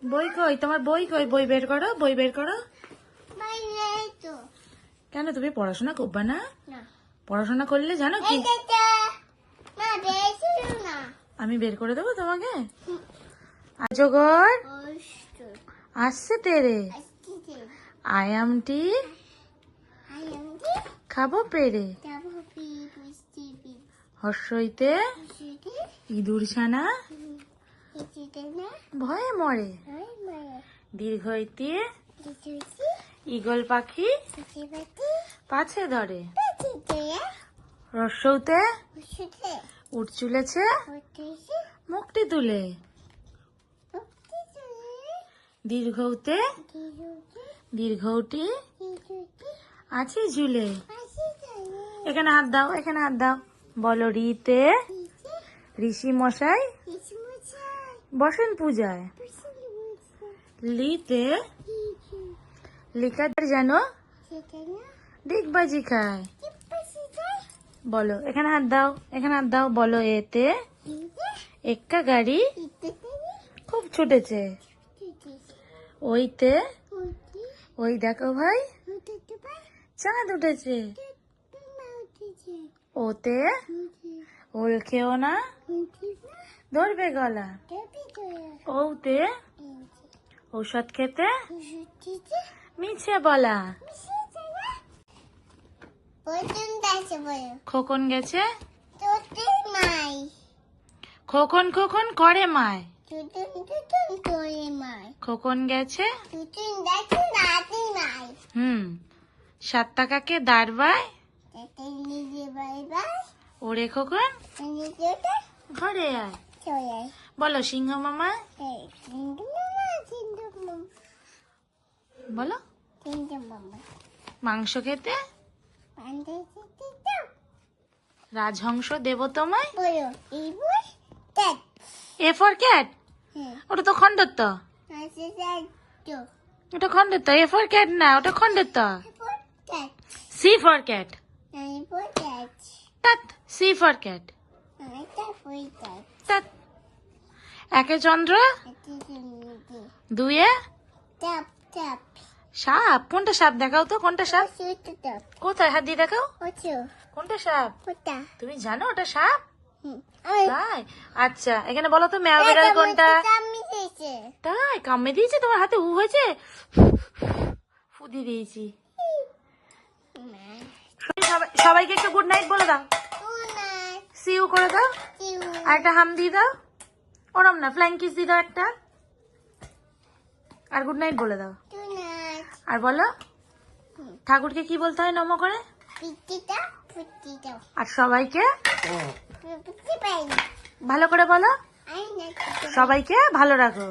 বই কই তোমার? বই কই? বই বের করো, বই বের করো। কেন তুমি পড়াশোনা করবা না? পড়াশোনা করলে জানো কি আমি বের করে দেবো তোমাকে। अजगर আসছে তেরে আয়ামটি খাবো পেরে হর্ষইতে ইঁদুর ছানা ভয়ে মরে দীর্ঘইতে ঈগল পাখি পাছে ধরে রস্যউতে উঠ চুলেছে মুখটি তুলে দীর্ঘউতে দীর্ঘটি আছে ঝুলে। এখানে হাত দাও, এখানে হাত দাও। বলো রিতে ঋষি মশাই বসেন পূজায়। লিতে লিকাদের যেন ডিগবাজি খায়। বলো এখানে হাত দাও, এখানে হাত দাও। বলো এতে এক্কা গাড়ি খুব ছুটেছে। ওইতে ওই দেখো ভাই চাঁদ উঠেছে। ওতে ওল খেও না ধরবে গলা। ওতে ঔষধ খেতে মিছে বলা। খোকন গেছে খোকন খোকন করে মায়। খোকন গেছে 7 টাকাকে দাঁড়বায়। ওরে খোকন ঘরে আয়। বলো সিংহ মামা। বলো মাংস খেতে রাজহংস দেব তোমায়। এ ফর ক্যাট ওটা তো খন্ডের তো। ওটা খন্ডের তো। এ ফর ক্যাট না, ওটা খন্ডের তো। C for cat. তাত সি ফর ক্যাট। তাত একে চন্দ্র দুয়ে সাপ। কোনটা সাপ দেখাও তো, কোনটা সাপ? কোথায় হাত দিয়ে দেখাও। কোনটা সাপ তুমি জানো? ওটা সাপ তাই? আচ্ছা এখানে বলো তো ম্যাও বিড়াল কোনটা? তাই কামড়ে দিয়েছে তোমার হাতে? হয়েছে ফুদি দিয়েছি। সবাইকে একটু গুড নাইট বলে দাও। সি ইউ করে দাও। আর একটা হাম দিয়ে দাও। ওরম না, ফ্লাইং কিস দিয়ে দাও একটা। আর গুড নাইট বলে দাও। আর বলো ঠাকুরকে কি বলতে হয় নমো করে? আর সবাইকে ভালো করে বলো। সবাইকে ভালো রাখো।